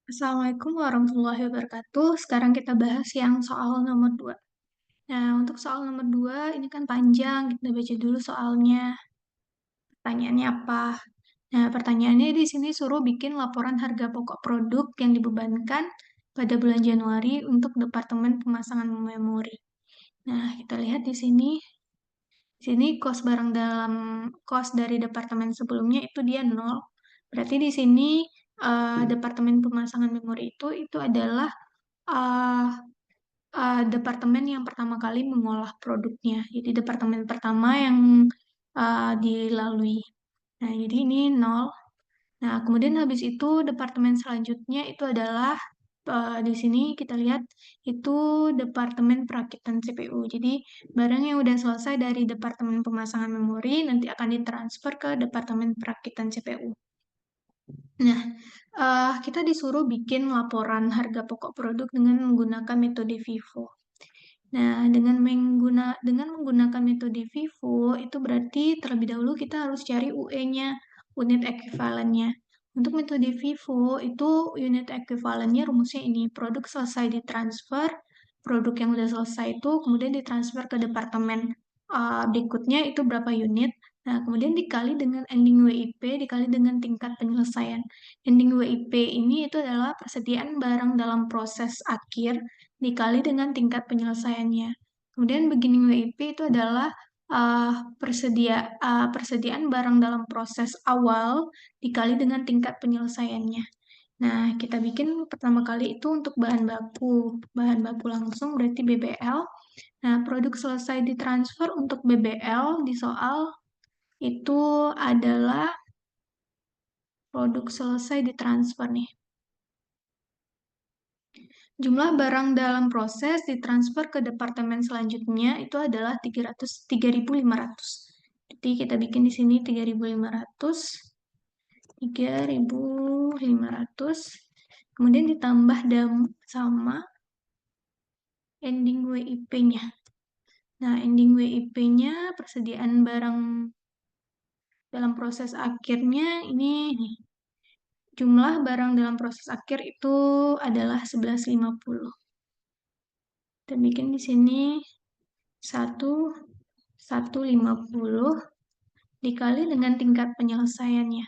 Assalamualaikum warahmatullahi wabarakatuh. Sekarang kita bahas yang soal nomor 2. Nah, untuk soal nomor 2 ini kan panjang. Kita baca dulu soalnya. Pertanyaannya apa? Nah, pertanyaannya di sini suruh bikin laporan harga pokok produk yang dibebankan pada bulan Januari untuk Departemen Pemasangan Memori. Nah, kita lihat di sini. Di sini kos dari departemen sebelumnya itu dia 0. Berarti di sini Departemen Pemasangan Memori itu adalah eh, departemen yang pertama kali mengolah produknya. Jadi departemen pertama yang dilalui. Nah, jadi ini 0. Nah, kemudian habis itu departemen selanjutnya itu adalah di sini kita lihat itu departemen perakitan CPU. Jadi barang yang udah selesai dari departemen pemasangan memori nanti akan ditransfer ke departemen perakitan CPU. Nah, kita disuruh bikin laporan harga pokok produk dengan menggunakan metode FIFO. Nah, dengan menggunakan metode FIFO itu berarti terlebih dahulu kita harus cari UE-nya, unit ekuivalennya. Untuk metode FIFO itu unit ekuivalennya rumusnya ini, produk selesai ditransfer, produk yang udah selesai itu kemudian ditransfer ke departemen berikutnya itu berapa unit. Nah, kemudian dikali dengan ending WIP, dikali dengan tingkat penyelesaian. Ending WIP ini itu adalah persediaan barang dalam proses akhir dikali dengan tingkat penyelesaiannya. Kemudian beginning WIP itu adalah persediaan barang dalam proses awal dikali dengan tingkat penyelesaiannya. Nah, kita bikin pertama kali itu untuk bahan baku. Bahan baku langsung berarti BBL. Nah, produk selesai ditransfer untuk BBL di soal itu adalah produk selesai ditransfer nih. Jumlah barang dalam proses ditransfer ke departemen selanjutnya itu adalah 3.500. Jadi kita bikin di sini 3.500. 3.500. Kemudian ditambah sama ending WIP-nya. Nah, ending WIP-nya persediaan barang dalam proses akhirnya ini nih. Jumlah barang dalam proses akhir itu adalah 1150. Kita bikin di sini 150 dikali dengan tingkat penyelesaiannya.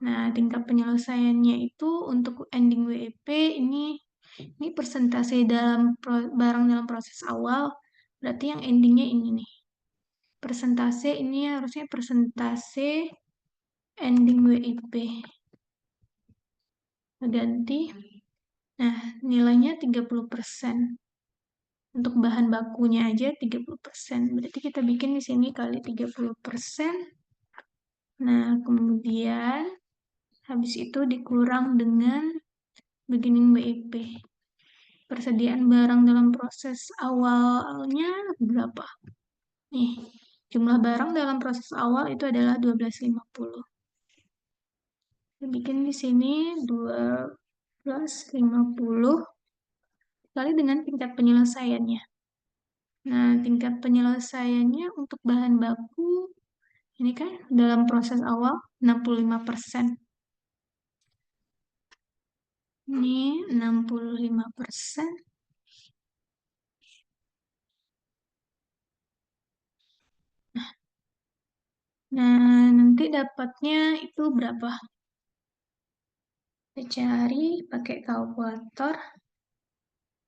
Nah, tingkat penyelesaiannya itu untuk ending WEP ini persentase barang dalam proses awal, berarti yang endingnya ini nih. Persentase ini harusnya persentase ending WIP. Ganti. Nah, nilainya 30%. Untuk bahan bakunya aja 30%. Berarti kita bikin di sini kali 30%. Nah, kemudian habis itu dikurang dengan beginning WIP. Persediaan barang dalam proses awalnya berapa? Nih, jumlah barang dalam proses awal itu adalah 1250. Kita bikin di sini 1250 kali dengan tingkat penyelesaiannya. Nah, tingkat penyelesaiannya untuk bahan baku ini kan dalam proses awal 65%. Ini 65%. Nah, nanti dapatnya itu berapa? Kita cari pakai kalkulator.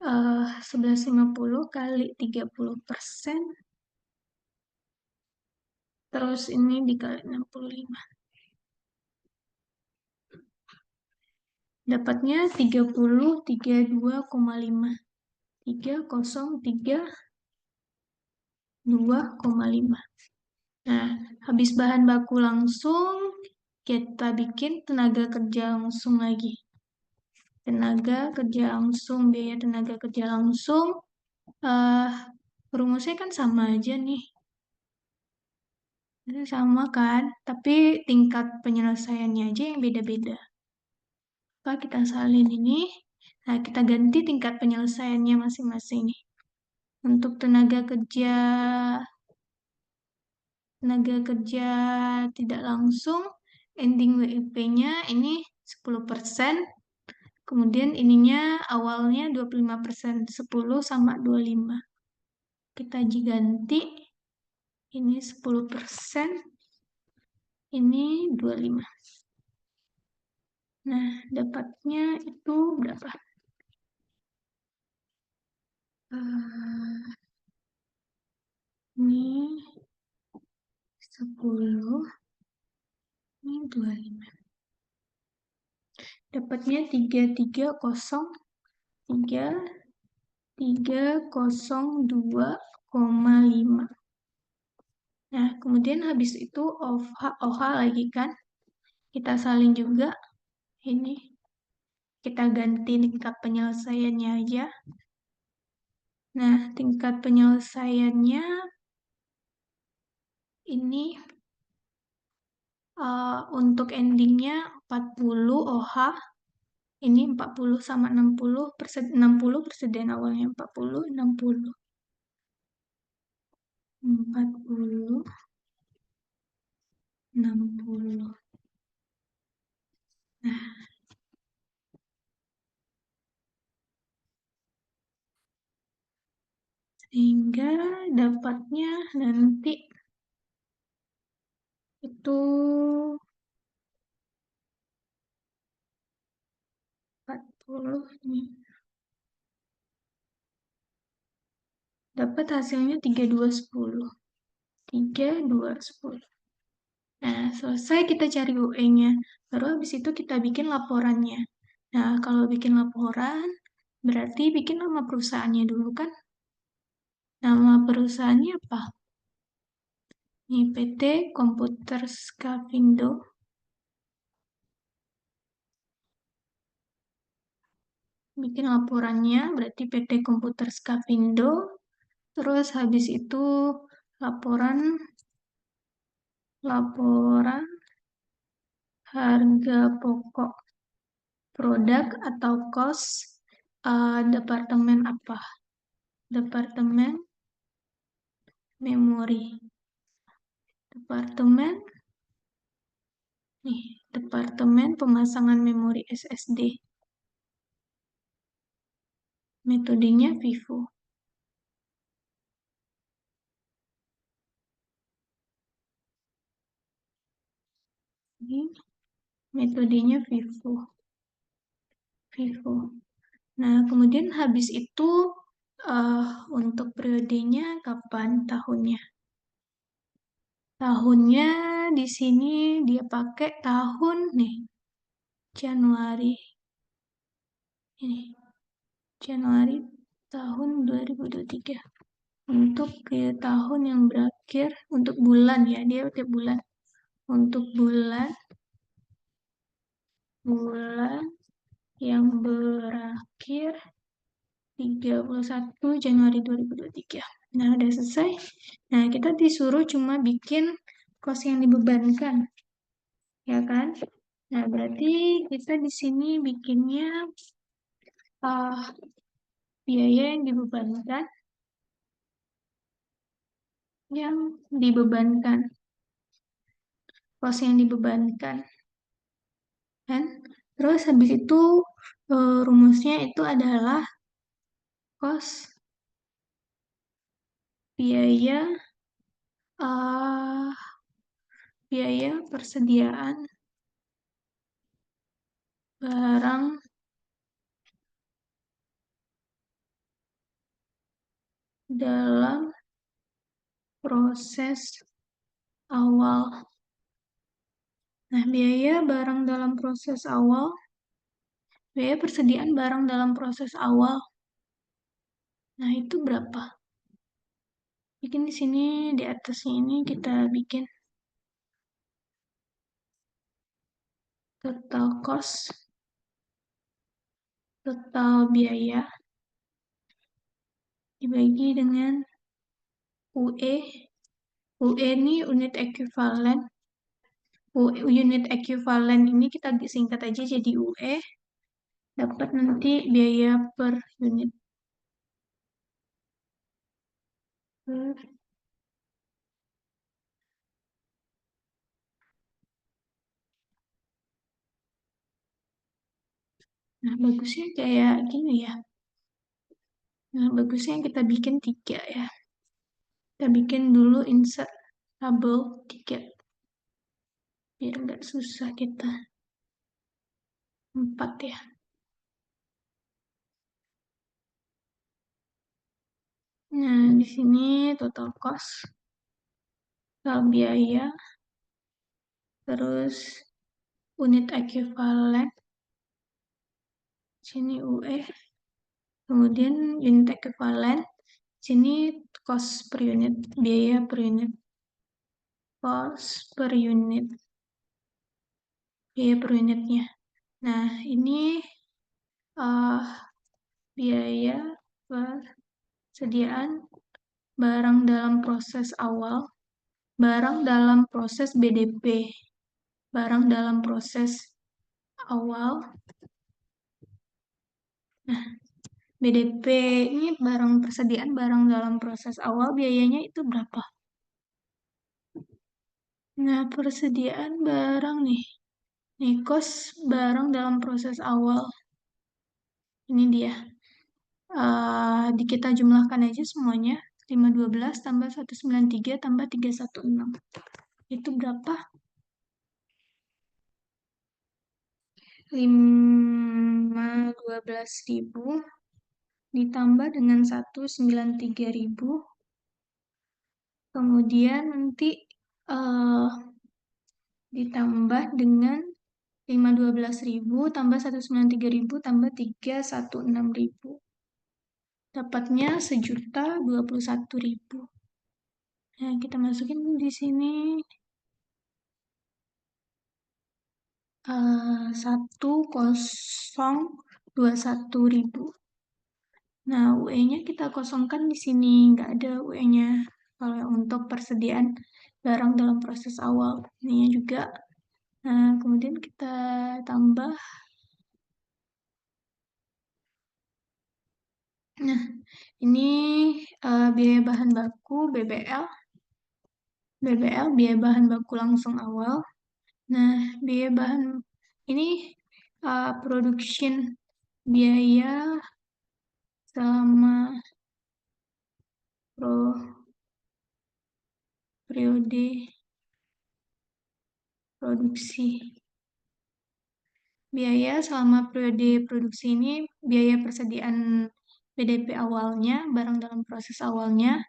1150 kali 30%. Terus ini dikali 65. Dapatnya 3032,5. 3032,5. Nah, habis bahan baku langsung, kita bikin tenaga kerja langsung lagi. Tenaga kerja langsung, biaya tenaga kerja langsung. eh rumusnya kan sama aja nih. Itu sama kan, tapi tingkat penyelesaiannya aja yang beda-beda. Maka kita salin ini. Nah, kita ganti tingkat penyelesaiannya masing-masing nih. Untuk tenaga kerja tidak langsung, ending WIP-nya ini 10%. Kemudian ininya awalnya 25%, 10 sama 25. Kita ganti, ini 10%, ini 25. Nah, dapatnya itu berapa? Ini 10, ini 25. Dapatnya 3302,5. Nah, kemudian habis itu OH lagi kan, kita salin juga. Ini kita ganti tingkat penyelesaiannya aja. Nah, tingkat penyelesaiannya ini untuk endingnya 40 OH. Ini 40 sama 60 persediaan awalnya 40, 60. 40, 60. Nah, sehingga dapatnya nanti itu 40 nih. Dapat hasilnya 3210. 3210. Nah, selesai kita cari UE-nya. Baru habis itu kita bikin laporannya. Nah, kalau bikin laporan, berarti bikin nama perusahaannya dulu kan? Nama perusahaannya apa? Ini PT Komputer Skavindo. Bikin laporannya, berarti PT Komputer Skavindo. Terus habis itu laporan laporan harga pokok produk atau cost departemen apa? Departemen memori. Departemen nih, Departemen pemasangan memori SSD. Metodenya FIFO. Ini metodenya FIFO. FIFO. Nah, kemudian habis itu untuk periodenya kapan tahunnya? Tahunnya di sini dia pakai tahun nih, Januari. Ini Januari tahun 2023. Untuk ke tahun yang berakhir, untuk bulan ya, dia pakai bulan. Untuk bulan yang berakhir 31 Januari 2023. Nah, udah selesai. Nah, kita disuruh cuma bikin kos yang dibebankan. Ya kan? Nah, berarti kita di sini bikinnya uh, biaya yang dibebankan, kos yang dibebankan. Kan? Terus habis itu rumusnya itu adalah kos biaya uh, biaya persediaan barang dalam proses awal. Nah, biaya barang dalam proses awal, biaya persediaan barang dalam proses awal. Nah, itu berapa? Bikin di sini, di atasnya ini kita bikin total cost, total biaya, dibagi dengan UE. UE ini unit ekuivalen. Unit ekuivalen ini kita singkat aja jadi UE. Dapat nanti biaya per unit. Nah, bagusnya kayak gini ya. Nah, bagusnya kita bikin 3 ya. Kita bikin dulu insert tabel 3. Biar nggak susah kita. 4 ya. Nah, di sini total cost, total biaya, terus unit ekuivalen, sini UE, kemudian unit ekuivalen, sini cost per unit, biaya per unit, cost per unit, biaya per unitnya. Nah, ini uh, biaya persediaan barang dalam proses awal, barang dalam proses BDP, barang dalam proses awal. Nah, BDP ini barang persediaan barang dalam proses awal, biayanya itu berapa? Nah, persediaan barang nih. Nih, cost barang dalam proses awal. Ini dia. Kita jumlahkan aja semuanya. 512 tambah 193 tambah 316. Itu berapa? 512.000 ditambah dengan 193.000. Kemudian nanti uh, ditambah dengan 512.000 tambah 193.000 tambah 316.000. Dapatnya 1.021.000. Nah, kita masukin di sini 1.021.000. Nah, UE-nya kita kosongkan di sini, nggak ada UE-nya. Kalau untuk persediaan barang dalam proses awal, ini juga. Nah, kemudian kita tambah. Nah, ini biaya bahan baku BBL, biaya bahan baku langsung awal. Nah, biaya bahan ini production biaya selama periode produksi. Biaya selama periode produksi ini biaya persediaan BDP awalnya, barang dalam proses awalnya,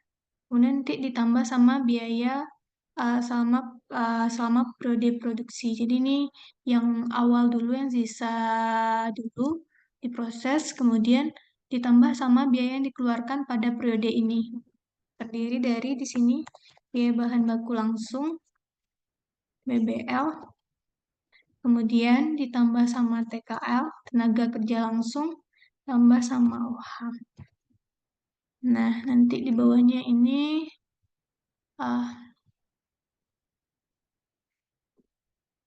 kemudian nanti ditambah sama biaya selama periode produksi. Jadi ini yang awal dulu, yang sisa dulu diproses, kemudian ditambah sama biaya yang dikeluarkan pada periode ini. Terdiri dari di sini biaya bahan baku langsung BBL, kemudian ditambah sama TKL, tenaga kerja langsung, tambah sama OH. Nah, nanti di bawahnya ini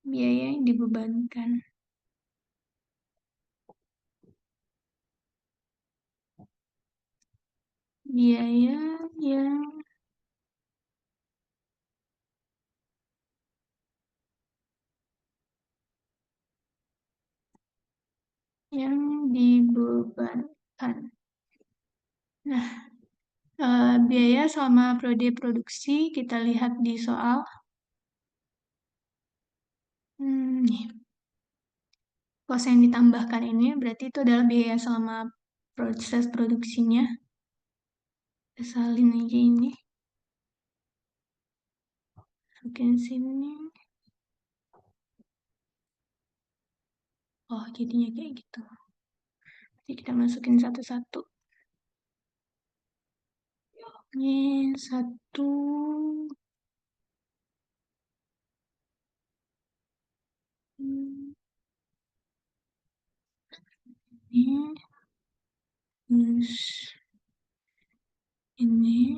biaya yang dibebankan. Biaya yang dibebankan. Nah, biaya selama periode produksi kita lihat di soal. Nih. Kos yang ditambahkan ini berarti itu adalah biaya selama proses produksinya. Kita salin aja ini. Masukin sini. Oh, jadinya kayak gitu. Jadi kita masukin satu-satu. Ini satu. Ini. Terus ini.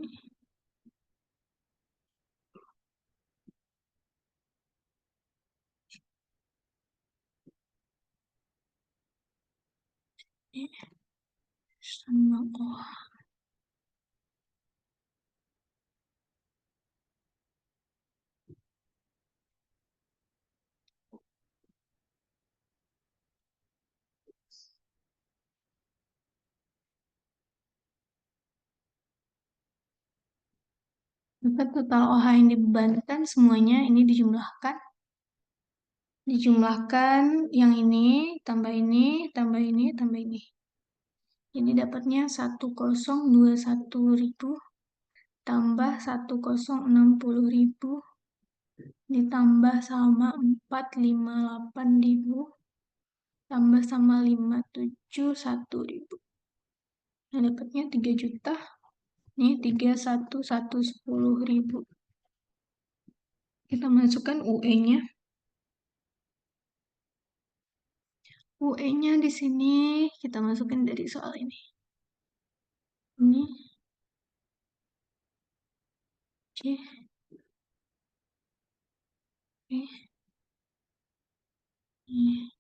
Ini. Sama oh. Maka total OH yang dibebankan semuanya ini dijumlahkan. Dijumlahkan yang ini, tambah ini, tambah ini, tambah ini. Jadi dapatnya 1021.000 tambah 1060.000 ditambah sama 458.000 tambah sama 571.000. Nah, dapatnya 3 juta. Ini 31.110.000. Kita masukkan UE-nya. UE-nya di sini kita masukkan dari soal ini. Ini C, B, E,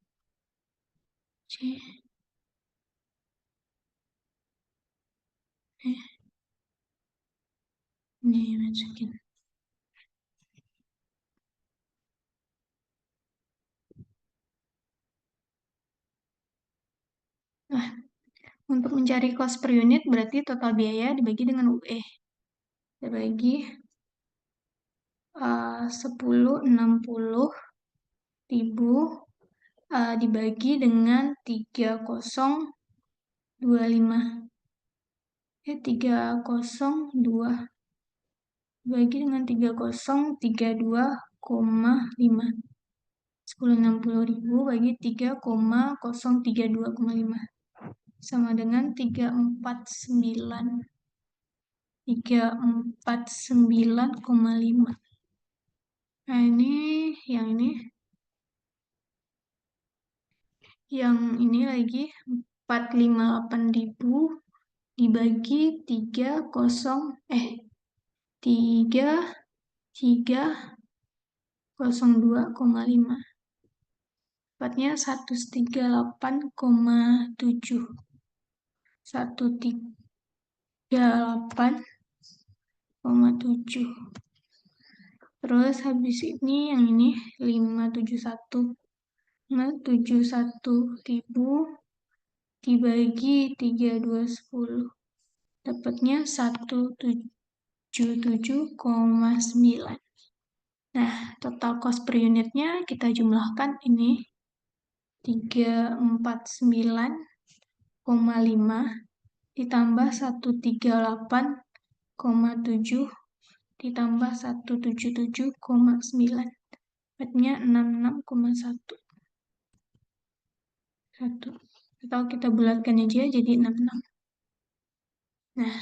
C, E. Ini masukin. Nah, untuk mencari cost per unit berarti total biaya dibagi dengan UE. Kita bagi 1060.000 dibagi dengan 3025. 302 dibagi dengan 3032,5. 1060.000 bagi 3,032,5 sama dengan 349,5. Nah, yang ini lagi 458.000 dibagi 302,5. Tepatnya 138,7. 138,7. Terus habis ini yang ini 571.000 dibagi 3210. Dapatnya 177,9. Nah, total cost per unitnya kita jumlahkan ini 349,5 ditambah 138,7 ditambah 177,9. Dapatnya 66,1. Atau kita bulatkan aja jadi 66. Nah,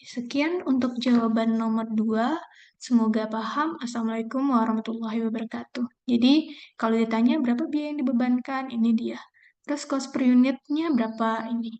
sekian untuk jawaban nomor 2. Semoga paham. Assalamualaikum warahmatullahi wabarakatuh. Jadi, kalau ditanya berapa biaya yang dibebankan, ini dia. Terus cost per unitnya berapa ini.